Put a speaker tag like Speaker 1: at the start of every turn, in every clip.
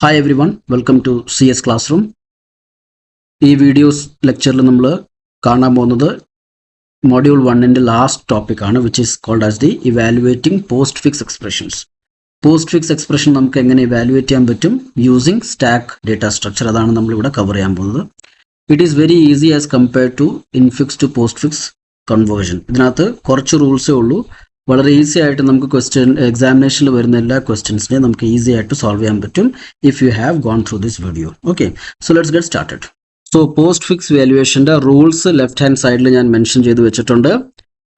Speaker 1: Hi everyone, welcome to CS Classroom. ഈ videos ലെക്ചറിൽ നമ്മൾ കാണാൻ പോകുന്നത് മൊഡ്യൂൾ 1ന്റെ ലാസ്റ്റ് ടോപ്പിക്കാണ്, which is called as the evaluating postfix expressions. Postfix expression നമുക്ക് എങ്ങനെ ഇവാലുവേറ്റ് ചെയ്യാൻ പറ്റും യൂസിങ് സ്റ്റാക്ക് ഡേറ്റ സ്ട്രക്ചർ. അതാണ് നമ്മളിവിടെ കവർ ചെയ്യാൻ പോകുന്നത്. It is very easy as compare to infix to postfix conversion. ഇതിനകത്ത് കുറച്ച് റൂൾസേ ഉള്ളൂ. വളരെ ഈസി ആയിട്ട് നമുക്ക് എക്സാമിനേഷനിൽ വരുന്ന എല്ലാ ക്വസ്റ്റ്യൻസിനെയും നമുക്ക് ഈസി ആയിട്ട് സോൾവ് ചെയ്യാൻ പറ്റും if you have gone through this video. Okay, so let's get started. So postfix വാല്യുവേഷൻ്റെ റൂൾസ് ലെഫ്റ്റ് ഹാൻഡ് സൈഡിൽ ഞാൻ മെൻഷൻ ചെയ്ത് വെച്ചിട്ടുണ്ട്.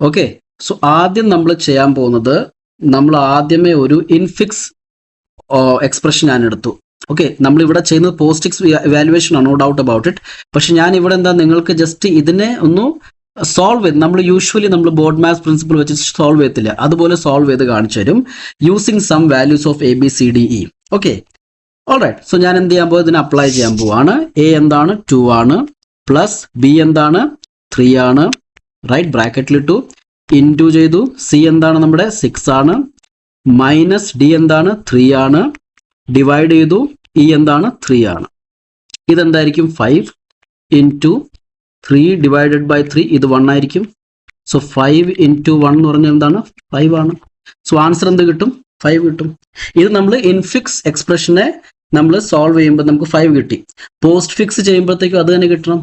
Speaker 1: ഓക്കെ, സോ ആദ്യം നമ്മൾ ചെയ്യാൻ പോകുന്നത്, നമ്മൾ ആദ്യമേ ഒരു ഇൻഫിക്സ് എക്സ്പ്രഷൻ ഞാൻ എടുത്തു. ഓക്കെ, നമ്മളിവിടെ ചെയ്യുന്നത് പോസ്റ്റ് ഫിക്സ് വാല്യുവേഷൻ ആണ്, നോ ഡൗട്ട് അബൌട്ട് ഇറ്റ്. പക്ഷെ ഞാൻ ഇവിടെ എന്താ നിങ്ങൾക്ക് ജസ്റ്റ് ഇതിനെ ഒന്ന് സോൾവ് ചെയ്ത്, നമ്മൾ യൂഷ്വലി നമ്മൾ ബോർഡ് മാത്സ് പ്രിൻസിപ്പിൾ വെച്ച് സോൾവ് ചെയ്യത്തില്ല, അതുപോലെ സോൾവ് ചെയ്ത് കാണിച്ചു തരും using some values of ABCDE. Okay, alright. So ഞാൻ എന്ത് ചെയ്യാൻ പോകും, ഇതിനെ അപ്ലൈ ചെയ്യാൻ പോവാണ്. A എന്താണ് 2 ആണ്, പ്ലസ് B എന്താണ് 3 ആണ്, റൈറ്റ് ബ്രാക്കറ്റിലിട്ടു, ഇൻറ്റു ചെയ്തു. C എന്താണ് നമ്മുടെ 6 ആണ്, മൈനസ് D എന്താണ് 3 ആണ്, ഡിവൈഡ് ചെയ്തു. E എന്താണ് 3 ആണ്. ഇതെന്തായിരിക്കും 5 ഇൻറ്റു 3 ഡിവൈഡഡ് ബൈ 3, ഇത് 1 ആയിരിക്കും. സോ 5 ഇൻറ്റു 1 എന്ന് പറഞ്ഞാൽ എന്താണ് 5 ആണ്. സോ ആൻസർ എന്ത് കിട്ടും, 5 കിട്ടും. ഇത് നമ്മൾ ഇൻഫിക്സ് എക്സ്പ്രഷനെ നമ്മൾ സോൾവ് ചെയ്യുമ്പോൾ നമുക്ക് 5 കിട്ടി. പോസ്റ്റ് ഫിക്സ് ചെയ്യുമ്പോഴത്തേക്കും അത് തന്നെ കിട്ടണം.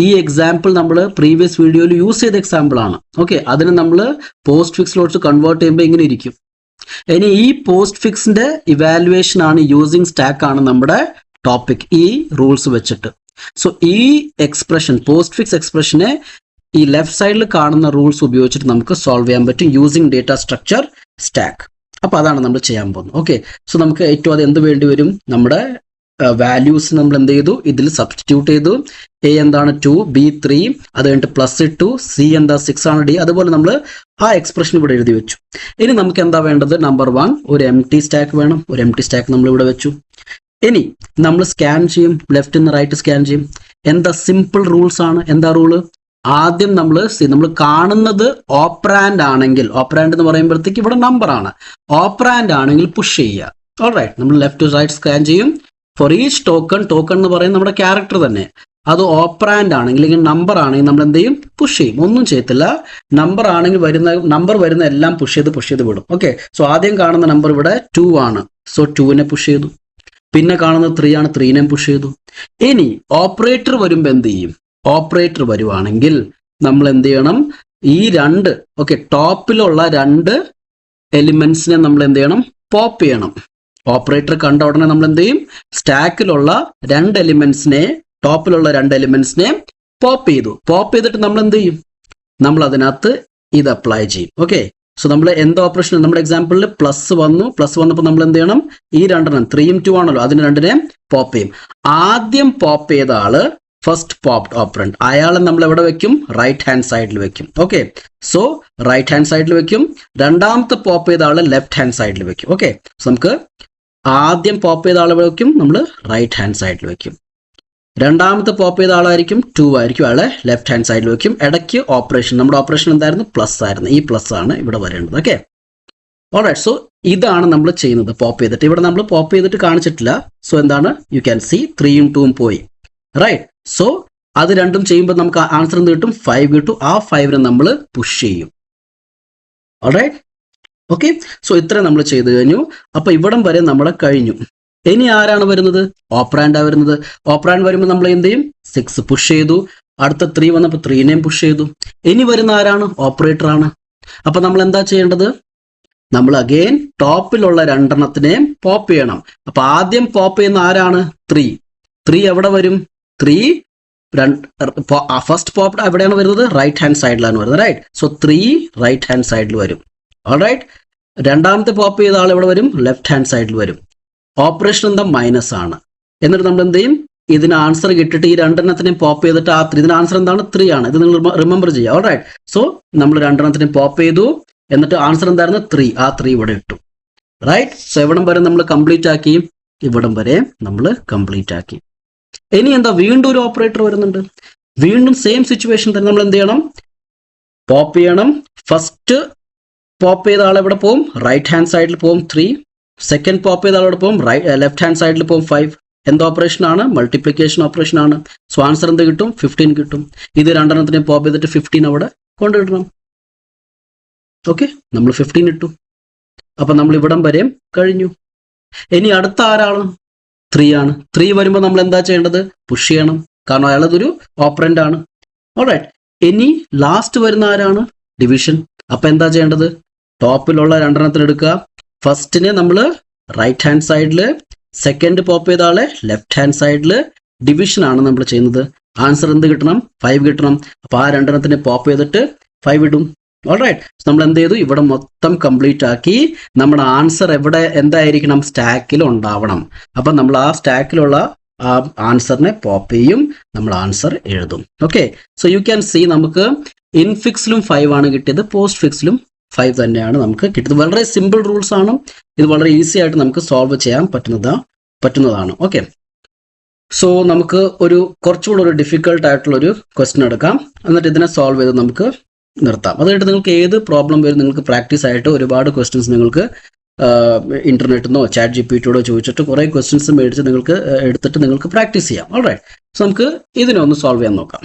Speaker 1: ഈ എക്സാമ്പിൾ നമ്മൾ പ്രീവിയസ് വീഡിയോയിൽ യൂസ് ചെയ്ത എക്സാമ്പിൾ ആണ്. ഓക്കെ, അതിന് നമ്മൾ പോസ്റ്റ് ഫിക്സിലോട്ട് കൺവേർട്ട് ചെയ്യുമ്പോൾ ഇങ്ങനെ ഇരിക്കും. ഇനി ഈ പോസ്റ്റ് ഫിക്സിന്റെ ഇവാലുവേഷൻ ആണ്, യൂസിങ് സ്റ്റാക്ക് ആണ് നമ്മുടെ ടോപ്പിക്, ഈ റൂൾസ് വെച്ചിട്ട്. സോ ഈ എക്സ്പ്രഷൻ, പോസ്റ്റ് ഫിക്സ് എക്സ്പ്രഷനെ ഈ ലെഫ്റ്റ് സൈഡിൽ കാണുന്ന റൂൾസ് ഉപയോഗിച്ചിട്ട് നമുക്ക് സോൾവ് ചെയ്യാൻ പറ്റും യൂസിങ് ഡേറ്റ സ്ട്രക്ചർ സ്റ്റാക്ക്. അപ്പോൾ അതാണ് നമ്മൾ ചെയ്യാൻ പോകുന്നത്. ഓക്കെ, സോ നമുക്ക് ഏറ്റവും അത് എന്ത് വേണ്ടി വരും, നമ്മുടെ വാല്യൂസ് നമ്മൾ എന്ത് ചെയ്തു, ഇതിൽ സബ്സ്റ്റിറ്റ്യൂട്ട് ചെയ്തു. A എന്താണ് 2, B 3, അത് കഴിഞ്ഞിട്ട് പ്ലസ് ഇട്ടു, C എന്താ 6 ആണ്, D, അതുപോലെ നമ്മൾ ആ എക്സ്പ്രഷൻ ഇവിടെ എഴുതി വെച്ചു. ഇനി നമുക്ക് എന്താ വേണ്ടത്, നമ്പർ 1 ഒരു എംപ്റ്റി സ്റ്റാക്ക് വേണം. ഒരു എംപ്റ്റി സ്റ്റാക്ക് നമ്മൾ ഇവിടെ വെച്ചു. ഇനി നമ്മൾ സ്കാൻ ചെയ്യും, ലെഫ്റ്റ് നിന്ന് റൈറ്റ് സ്കാൻ ചെയ്യും. എന്താ സിമ്പിൾ റൂൾസ് ആണ്. എന്താ റൂള്, ആദ്യം നമ്മൾ കാണുന്നത് ഓപ്പറാൻഡ് ആണെങ്കിൽ, ഓപ്പറാൻഡ് എന്ന് പറയുമ്പോഴത്തേക്ക് ഇവിടെ നമ്പർ ആണ്, ഓപ്പറാൻഡ് ആണെങ്കിൽ പുഷ് ചെയ്യുക. ഓൾറൈറ്റ്, നമ്മൾ ലെഫ്റ്റ് ടു റൈറ്റ് സ്കാൻ ചെയ്യും. ഫോർ ഈച്ച് ടോക്കൺ എന്ന് പറയുന്നത് നമ്മുടെ ക്യാരക്ടർ തന്നെ, അത് ഓപ്പറാൻഡ് ആണെങ്കിൽ, അല്ലെങ്കിൽ നമ്പർ ആണെങ്കിൽ നമ്മൾ എന്ത് ചെയ്യും, പുഷ് ചെയ്യും. ഒന്നും ചെയ്യത്തില്ല. നമ്പർ ആണെങ്കിൽ നമ്പർ വരുന്ന എല്ലാം പുഷ് ചെയ്ത് വിടും. ഓക്കെ, സോ ആദ്യം കാണുന്ന നമ്പർ ഇവിടെ 2 ആണ്, സോ 2നെ പുഷ് ചെയ്തു. പിന്നെ കാണുന്നത് 3 ആണ്, 3നെ പുഷ് ചെയ്തു. ഇനി ഓപ്പറേറ്റർ വരുമ്പോൾ എന്ത് ചെയ്യും, ഓപ്പറേറ്റർ വരുവാണെങ്കിൽ നമ്മൾ എന്ത് ചെയ്യണം, ഈ രണ്ട് ടോപ്പിലുള്ള 2 എലിമെന്റ്സിനെ നമ്മൾ എന്ത് ചെയ്യണം, പോപ്പ് ചെയ്യണം. ഓപ്പറേറ്റർ കണ്ട ഉടനെ നമ്മൾ എന്ത് ചെയ്യും, സ്റ്റാക്കിലുള്ള 2 എലിമെന്റ്സിനെ, ടോപ്പിലുള്ള 2 എലിമെന്റ്സിനെ പോപ്പ് ചെയ്തു. പോപ്പ് ചെയ്തിട്ട് നമ്മൾ എന്ത് ചെയ്യും, നമ്മൾ അതിനകത്ത് ഇത് അപ്ലൈ ചെയ്യും. ഓക്കെ, സോ നമ്മൾ എന്ത് ഓപ്പറേഷൻ, നമ്മുടെ എക്സാമ്പിളിൽ പ്ലസ് വന്നപ്പോൾ നമ്മൾ എന്ത് ചെയ്യണം, ഈ 2 3യും 2 ആണല്ലോ, അതിന് 2നെ പോപ്പ് ചെയ്യും. ആദ്യം പോപ്പ് ചെയ്ത ആള് ഫസ്റ്റ് പോപ്ഡ് ഓപ്പറന്റ്, അയാളെ നമ്മൾ എവിടെ വെക്കും, റൈറ്റ് ഹാൻഡ് സൈഡിൽ വെക്കും. ഓക്കെ, സോ റൈറ്റ് ഹാൻഡ് സൈഡിൽ വെക്കും. രണ്ടാമത്തെ പോപ്പ് ചെയ്ത ആള് ലെഫ്റ്റ് ഹാൻഡ് സൈഡിൽ വെക്കും. ഓക്കെ, സോ നമുക്ക് ആദ്യം പോപ്പ് ചെയ്ത ആളെ വെക്കും, നമ്മൾ റൈറ്റ് ഹാൻഡ് സൈഡിൽ വെക്കും. രണ്ടാമത്തെ പോപ്പ് ചെയ്ത ആളായിരിക്കും 2 ആയിരിക്കും, ആളെ ലെഫ്റ്റ് ഹാൻഡ് സൈഡിൽ വെക്കും. ഇടയ്ക്ക് ഓപ്പറേഷൻ, നമ്മുടെ ഓപ്പറേഷൻ എന്തായിരുന്നു, പ്ലസ് ആയിരുന്നു. ഈ പ്ലസ് ആണ് ഇവിടെ വരേണ്ടത്. Okay, alright. സോ ഇതാണ് നമ്മൾ ചെയ്യുന്നത്, പോപ്പ് ചെയ്തിട്ട്. ഇവിടെ നമ്മൾ പോപ്പ് ചെയ്തിട്ട് കാണിച്ചിട്ടില്ല. സോ എന്താണ്, യു ക്യാൻ സി 3യും 2ഉം പോയി. റൈറ്റ്, സോ അത് രണ്ടും ചെയ്യുമ്പോൾ നമുക്ക് ആൻസർ എന്ത് കിട്ടും, 5 കിട്ടും. ആ 5നെ നമ്മൾ പുഷ് ചെയ്യും. Alright, okay. സോ ഇത്ര നമ്മൾ ചെയ്തു കഴിഞ്ഞു. അപ്പൊ ഇവിടം വരെ നമ്മളെ കഴിഞ്ഞു. ഇനി ആരാണ് വരുന്നത്, ഓപ്പറാൻഡാ വരുന്നത്. ഓപ്പറാൻഡ് വരുമ്പോൾ നമ്മൾ എന്ത് ചെയ്യും, 6 പുഷ് ചെയ്തു. അടുത്ത 3 വന്നപ്പോൾ 3നെയും പുഷ് ചെയ്തു. ഇനി വരുന്ന ആരാണ്, ഓപ്പറേറ്റർ ആണ്. അപ്പൊ നമ്മൾ എന്താ ചെയ്യേണ്ടത്, നമ്മൾ അഗെയിൻ ടോപ്പിലുള്ള 2 പോപ്പ് ചെയ്യണം. അപ്പൊ ആദ്യം പോപ്പ് ചെയ്യുന്ന ആരാണ്, 3 എവിടെ വരും, 3 ഫസ്റ്റ് പോപ്പ് എവിടെയാണ് വരുന്നത്, റൈറ്റ് ഹാൻഡ് സൈഡിലാണ് വരുന്നത്. റൈറ്റ്, സോ 3 റൈറ്റ് ഹാൻഡ് സൈഡിൽ വരും. ഓൾറൈറ്റ്, രണ്ടാമത്തെ പോപ്പ് ചെയ്ത ആൾ എവിടെ വരും, ലെഫ്റ്റ് ഹാൻഡ് സൈഡിൽ വരും. ഓപ്പറേഷൻ എന്താ, മൈനസ് ആണ്. എന്നിട്ട് നമ്മൾ എന്ത് ചെയ്യും, ഇതിന് ആൻസർ കിട്ടിയിട്ട് ഈ 2 പോപ്പ് ചെയ്തിട്ട് ആ 3, ഇതിന് ആൻസർ എന്താണ്, 3 ആണ്. ഇത് നിങ്ങൾ റിമെമ്പർ ചെയ്യുക. ഓൾറൈറ്റ്, സോ നമ്മൾ 2 പോപ്പ് ചെയ്തു. എന്നിട്ട് ആൻസർ എന്തായിരുന്നു, 3. ആ 3 ഇവിടെ ഇട്ടു. റൈറ്റ്, സോ എവിടം വരെ നമ്മൾ കംപ്ലീറ്റ് ആക്കി, ഇവിടം വരെ നമ്മൾ കംപ്ലീറ്റ് ആക്കി. ഇനി എന്താ, വീണ്ടും ഒരു ഓപ്പറേറ്റർ വരുന്നുണ്ട്. വീണ്ടും സെയിം സിറ്റുവേഷൻ തന്നെ. നമ്മൾ എന്ത് ചെയ്യണം, പോപ്പ് ചെയ്യണം. ഫസ്റ്റ് പോപ്പ് ചെയ്ത ആൾ എവിടെ പോകും, റൈറ്റ് ഹാൻഡ് സൈഡിൽ പോകും 3. സെക്കൻഡ് പോപ്പ് ചെയ്ത ആളോട് പോകും ലെഫ്റ്റ് ഹാൻഡ് സൈഡിൽ പോകും 5. എന്ത് ഓപ്പറേഷൻ ആണ്? മൾട്ടിപ്ലിക്കേഷൻ ഓപ്പറേഷൻ ആണ്. സോ ആൻസർ എന്ത് കിട്ടും? 15 കിട്ടും. ഇത് രണ്ടെണ്ണത്തിനെ പോപ്പ് ചെയ്തിട്ട് 15 അവിടെ കൊണ്ടിടണം. ഓക്കെ, നമ്മൾ 15 ഇട്ടു. അപ്പൊ നമ്മൾ ഇവിടം വരെയും കഴിഞ്ഞു. ഇനി അടുത്ത ആരാണ്? 3 ആണ്. 3 വരുമ്പോൾ നമ്മൾ എന്താ ചെയ്യേണ്ടത്? പുഷ് ചെയ്യണം, കാരണം അയാളതൊരു ഓപ്പറന്റ് ആണ്. ഓൾറൈറ്റ്, ഇനി ലാസ്റ്റ് വരുന്ന ആരാണ്? ഡിവിഷൻ. അപ്പൊ എന്താ ചെയ്യേണ്ടത്? ടോപ്പിലുള്ള രണ്ടെണ്ണത്തിന് എടുക്കുക. ഫസ്റ്റിനെ നമ്മൾ റൈറ്റ് ഹാൻഡ് സൈഡില്, സെക്കൻഡ് പോപ്പ് ചെയ്ത ആളെ ലെഫ്റ്റ് ഹാൻഡ് സൈഡില്. ഡിവിഷൻ ആണ് നമ്മൾ ചെയ്യുന്നത്. ആൻസർ എന്ത് കിട്ടണം? 5 കിട്ടണം. അപ്പൊ ആ രണ്ടെണ്ണത്തിനെ പോപ്പ് ചെയ്തിട്ട് 5 ഇടും. ഓൾറൈറ്റ്, നമ്മൾ എന്ത് ചെയ്തു? ഇവിടെ മൊത്തം കംപ്ലീറ്റ് ആക്കി. നമ്മുടെ ആൻസർ എവിടെ എന്തായിരിക്കണം? സ്റ്റാക്കിൽ ഉണ്ടാവണം. അപ്പൊ നമ്മൾ ആ സ്റ്റാക്കിലുള്ള ആ ആൻസറിനെ പോപ്പ് ചെയ്യും, നമ്മൾ ആൻസർ എഴുതും. Okay, so you can see നമുക്ക് ഇൻഫിക്സിലും 5 ആണ് കിട്ടിയത്, പോസ്റ്റ് ഫിക്സിലും 5 തന്നെയാണ് നമുക്ക് കിട്ടിയത്. വളരെ സിമ്പിൾ റൂൾസ് ആണ്. ഇത് വളരെ ഈസി ആയിട്ട് നമുക്ക് സോൾവ് ചെയ്യാൻ പറ്റുന്നതാണ്. ഓക്കെ, സോ നമുക്ക് കുറച്ചുകൂടെ ഒരു ഡിഫിക്കൽട്ട് ആയിട്ടുള്ള ഒരു ക്വസ്റ്റ്യൻ എടുക്കാം, എന്നിട്ട് ഇതിനെ സോൾവ് ചെയ്ത് നമുക്ക് നിർത്താം. അതായിട്ട് നിങ്ങൾക്ക് ഏത് പ്രോബ്ലം വരും, നിങ്ങൾക്ക് പ്രാക്ടീസ് ആയിട്ട് ഒരുപാട് ക്വസ്റ്റ്യൻസ് നിങ്ങൾക്ക് ഇന്റർനെറ്റിൽ നിന്നോ ചാറ്റ് ജിപിടിയോടോ ചോദിച്ചിട്ട് കുറേ ക്വസ്റ്റ്യൻസ് മേടിച്ച് നിങ്ങൾക്ക് എടുത്തിട്ട് നിങ്ങൾക്ക് പ്രാക്ടീസ് ചെയ്യാം. ഓൾറൈറ്റ്, സോ നമുക്ക് ഇതിനെ ഒന്ന് സോൾവ് ചെയ്യാൻ നോക്കാം.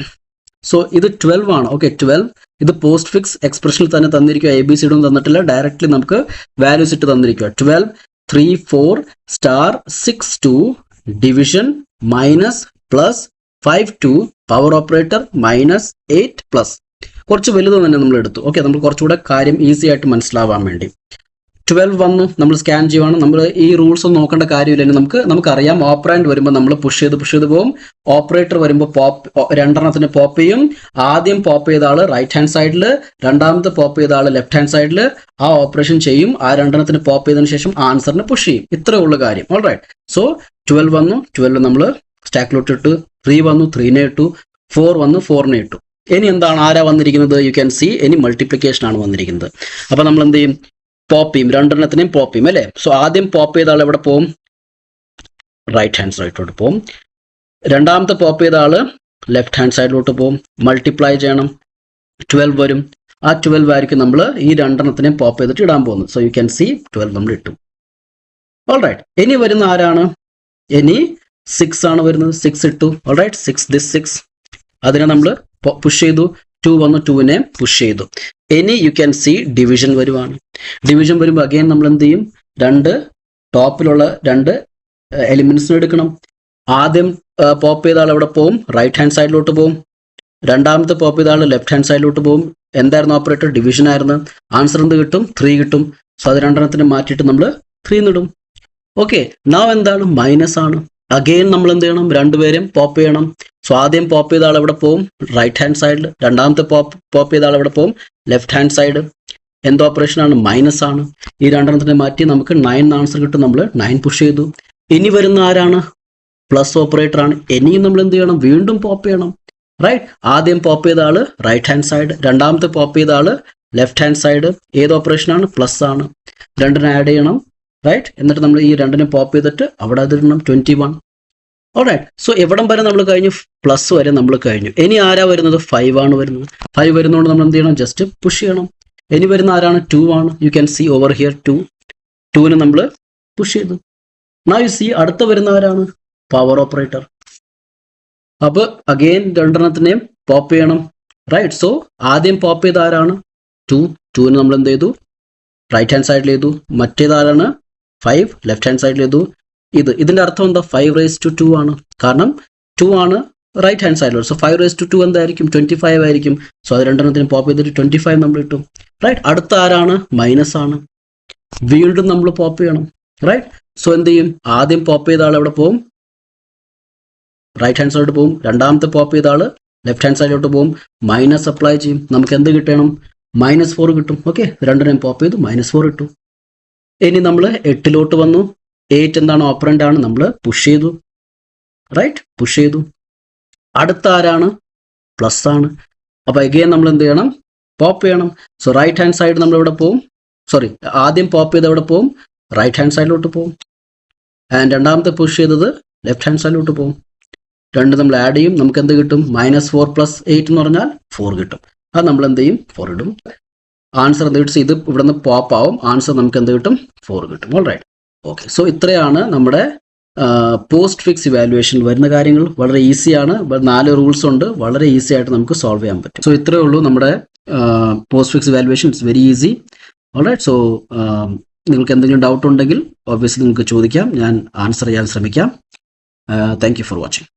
Speaker 1: സോ ഇത് 12 ആണ്. ഓക്കെ, 12 ഇത് പോസ്റ്റ് ഫിക്സ് എക്സ്പ്രഷനിൽ തന്നെ തന്നിരിക്കുക. ABC ഒന്നും തന്നിട്ടില്ല, ഡയറക്റ്റ്ലി നമുക്ക് വാല്യൂസ് ഇട്ട് തന്നിരിക്കുക. 12 3 4 star 6 2 division minus plus 5 2 power operator minus 8 plus. കുറച്ച് വലുത് തന്നെ നമ്മൾ എടുത്തു. ഓക്കെ, നമ്മൾ കുറച്ചുകൂടെ കാര്യം ഈസി ആയിട്ട് മനസ്സിലാവാൻ വേണ്ടി 12 വന്നു, നമ്മൾ സ്കാൻ ചെയ്യുവാണ്. നമ്മൾ ഈ റൂൾസ് ഒന്നും നോക്കേണ്ട കാര്യമില്ല. നമുക്കറിയാം ഓപ്പറാൻഡ് വരുമ്പോൾ നമ്മൾ പുഷ് ചെയ്ത് പോകും. ഓപ്പറേറ്റർ വരുമ്പോൾ രണ്ടെണ്ണത്തിന് പോപ്പ് ചെയ്യും. ആദ്യം പോപ്പ് ചെയ്ത ആള് റൈറ്റ് ഹാൻഡ് സൈഡിൽ, രണ്ടാമത്തെ പോപ്പ് ചെയ്ത ആള് ലെഫ്റ്റ് ഹാൻഡ് സൈഡിൽ ആ ഓപ്പറേഷൻ ചെയ്യും. ആ രണ്ടെണ്ണത്തിന് പോപ്പ് ചെയ്തതിനു ശേഷം ആൻസറിന് പുഷ് ചെയ്യും. ഇത്രേ ഉള്ള കാര്യം. ഓൾറൈറ്റ്, സോ 12 വന്നു, 12 നമ്മൾ സ്റ്റാക്കിലോട്ട് ഇട്ടു. 3 വന്നു, 3നെ ഇട്ടു. 4 വന്നു, 4നെ ഇട്ടു. ഇനി എന്താണ് ആരാ വന്നിരിക്കുന്നത്? യു ക്യാൻ സി ഇനി മൾട്ടിപ്ലിക്കേഷൻ ആണ് വന്നിരിക്കുന്നത്. അപ്പൊ നമ്മൾ എന്ത് ചെയ്യും? പോപ്പ് ചെയ്യും, രണ്ടെണ്ണത്തിനെയും പോപ്പ് ചെയ്യും അല്ലേ. സോ ആദ്യം പോപ്പ് ചെയ്ത ആൾ എവിടെ പോകും? റൈറ്റ് ഹാൻഡ് സൈഡിലോട്ട് പോകും. രണ്ടാമത്തെ പോപ്പ് ചെയ്ത ആള് ലെഫ്റ്റ് ഹാൻഡ് സൈഡിലോട്ട് പോകും. മൾട്ടിപ്ലൈ ചെയ്യണം, 12 വരും. ആ 12 ആയിരിക്കും നമ്മൾ ഈ രണ്ടെണ്ണത്തിനെയും പോപ്പ് ചെയ്തിട്ട് ഇടാൻ പോകുന്നത്. സോ യു ക്യാൻ സി 12 നമ്മൾ ഇട്ടു. ഓൾറൈറ്റ്, ഇനി വരുന്ന ആരാണ്? ഇനി 6 ആണ് വരുന്നത്. 6 ഇട്ടു. ഓൾറൈറ്റ്, 6 അതിനെ നമ്മൾ പുഷ് ചെയ്തു. 2 വന്നു, 2നെ പുഷ് ചെയ്തു. ഇനി യു ക്യാൻ സി ഡിവിഷൻ വരുവാണ്. ഡിവിഷൻ വരുമ്പോൾ അഗെയിൻ നമ്മൾ എന്ത് ചെയ്യും? ടോപ്പിലുള്ള രണ്ട് എലിമെന്റ്സിനെ എടുക്കണം. ആദ്യം പോപ്പ് ചെയ്ത ആൾ എവിടെ പോകും? റൈറ്റ് ഹാൻഡ് സൈഡിലോട്ട് പോകും. രണ്ടാമത്തെ പോപ്പ് ചെയ്ത ആൾ ലെഫ്റ്റ് ഹാൻഡ് സൈഡിലോട്ട് പോകും. എന്തായിരുന്നു ഓപ്പറേറ്റർ? ഡിവിഷൻ ആയിരുന്നു. ആൻസർ എന്ത് കിട്ടും? 3 കിട്ടും. സോ അത് രണ്ടെണ്ണത്തിന് മാറ്റിയിട്ട് നമ്മൾ 3 ഇടും. ഓക്കെ, നാ എന്താണ്? മൈനസ് ആണ്. അഗെയിൻ നമ്മൾ എന്ത് ചെയ്യണം? രണ്ടുപേരും പോപ്പ് ചെയ്യണം. സോ ആദ്യം പോപ്പ് ചെയ്ത ആൾ എവിടെ പോകും? റൈറ്റ് ഹാൻഡ് സൈഡിൽ. രണ്ടാമത്തെ പോപ്പ് ചെയ്ത ആൾ എവിടെ പോകും? Left hand side. എന്ത് ഓപ്പറേഷൻ ആണ്? മൈനസ് ആണ്. ഈ രണ്ടെണ്ണത്തിനെ മാറ്റി നമുക്ക് 9 ആൻസർ കിട്ടും. നമ്മൾ 9 പുഷ് ചെയ്തു. ഇനി വരുന്ന ആരാണ്? പ്ലസ് ഓപ്പറേറ്റർ ആണ്. ഇനിയും നമ്മൾ എന്ത് ചെയ്യണം? വീണ്ടും പോപ്പ് ചെയ്യണം. റൈറ്റ്, ആദ്യം പോപ്പ് ചെയ്ത ആള് റൈറ്റ് ഹാൻഡ് സൈഡ്, രണ്ടാമത്തെ പോപ്പ് ചെയ്ത ആള് ലെഫ്റ്റ് ഹാൻഡ് സൈഡ്. ഏത് ഓപ്പറേഷൻ ആണ്? പ്ലസ് ആണ്. രണ്ടിനെ ആഡ് ചെയ്യണം. റൈറ്റ്, എന്നിട്ട് നമ്മൾ ഈ രണ്ടിനെ പോപ്പ് ചെയ്തിട്ട് അവിടെ അതിടണം 21. ഓൾറൈറ്റ്, സോ എവിടം വരെ നമ്മൾ കഴിഞ്ഞു? പ്ലസ് വരെ നമ്മൾ കഴിഞ്ഞു. ഇനി ആരാ വരുന്നത്? 5 ആണ് വരുന്നത്. 5 വരുന്നതുകൊണ്ട് നമ്മൾ എന്ത് ചെയ്യണം? ജസ്റ്റ് പുഷ് ചെയ്യണം. ഇനി വരുന്ന ആരാണ്? 2 ആണ്. You can see over here 2നെ നമ്മൾ പുഷ് ചെയ്തു. നാ യു സി അടുത്ത വരുന്ന ആരാണ്? Power operator. അപ്പൊ അഗെയിൻ രണ്ടെണ്ണത്തിനെയും പോപ്പ് ചെയ്യണം. റൈറ്റ്, സോ ആദ്യം പോപ്പ് ചെയ്ത ആരാണ്? 2നെ നമ്മൾ എന്ത് ചെയ്തു? റൈറ്റ് ഹാൻഡ് സൈഡിൽ ചെയ്തു. മറ്റേതാരാണ്? 5 ലെഫ്റ്റ് ഹാൻഡ് സൈഡിൽ ചെയ്തു. ഇതിന്റെ അർത്ഥം എന്താ? 5 raised to 2 ആണ്. കാരണം 2 ആണ് റൈറ്റ് ഹാൻഡ് സൈഡിൽ. സോ 5 raised to 2 എന്തായിരിക്കും? 25 ആയിരിക്കും. സോ അത് രണ്ടെണ്ണത്തിന് പോപ്പ് ചെയ്തിട്ട് 25 നമ്മൾ ഇട്ടു. റൈറ്റ്, അടുത്ത ആരാണ്? മൈനസ് ആണ്. വീണ്ടും നമ്മൾ പോപ്പ് ചെയ്യണം. റൈറ്റ്, സോ എന്ത് ചെയ്യും? ആദ്യം പോപ്പ് ചെയ്ത ആൾ എവിടെ പോകും? റൈറ്റ് ഹാൻഡ് സൈഡിൽ പോകും. രണ്ടാമത്തെ പോപ്പ് ചെയ്ത ആള് ലെഫ്റ്റ് ഹാൻഡ് സൈഡിലോട്ട് പോകും. മൈനസ് അപ്ലൈ ചെയ്യും. നമുക്ക് എന്ത് കിട്ടണം? -4 കിട്ടും. ഓക്കെ, രണ്ടിനെയും പോപ്പ് ചെയ്തു, -4 ഇട്ടു. ഇനി നമ്മൾ 8ലോട്ട് വന്നു. 8 എന്താണ്? ഓപ്പറന്റ് ആണ്. നമ്മൾ പുഷ് ചെയ്തു. റൈറ്റ്, പുഷ് ചെയ്തു. അടുത്ത ആരാണ്? പ്ലസ് ആണ്. അപ്പൊ അഗെയിൻ നമ്മൾ എന്ത് ചെയ്യണം? പോപ്പ് ചെയ്യണം. സോ റൈറ്റ് ഹാൻഡ് സൈഡ് നമ്മൾ എവിടെ പോകും? ആദ്യം പോപ്പ് ചെയ്ത് എവിടെ പോകും? റൈറ്റ് ഹാൻഡ് സൈഡിലോട്ട് പോകും. ആൻഡ് രണ്ടാമത്തെ പുഷ് ചെയ്തത് ലെഫ്റ്റ് ഹാൻഡ് സൈഡിലോട്ട് പോകും. രണ്ട് നമ്മൾ ആഡ് ചെയ്യും. നമുക്ക് എന്ത് കിട്ടും? -4 + 8 എന്ന് പറഞ്ഞാൽ 4 കിട്ടും. അത് നമ്മൾ എന്ത് ചെയ്യും? 4 ഇടും. ആൻസർ എന്ത് കിട്ടും? ഇത് ഇവിടെ നിന്ന് പോപ്പ് ആവും. ആൻസർ നമുക്ക് എന്ത് കിട്ടും? 4 കിട്ടും. ഓൾറൈറ്റ്, ഓക്കെ, സോ ഇത്രയാണ് നമ്മുടെ പോസ്റ്റ് ഫിക്സ് ഇവാലുവേഷനിൽ വരുന്ന കാര്യങ്ങൾ. വളരെ ഈസിയാണ്, 4 റൂൾസ് ഉണ്ട്, വളരെ ഈസി ആയിട്ട് നമുക്ക് സോൾവ് ചെയ്യാൻ പറ്റും. സോ ഇത്രയേ ഉള്ളൂ നമ്മുടെ postfix evaluation. It's very easy. Alright, so നിങ്ങൾക്ക് എന്തെങ്കിലും ഡൗട്ട് ഉണ്ടെങ്കിൽ ഒബ്വിയസ്ലി നിങ്ങൾക്ക് ചോദിക്കാം, ഞാൻ ആൻസർ ചെയ്യാൻ ശ്രമിക്കാം. Thank you for watching.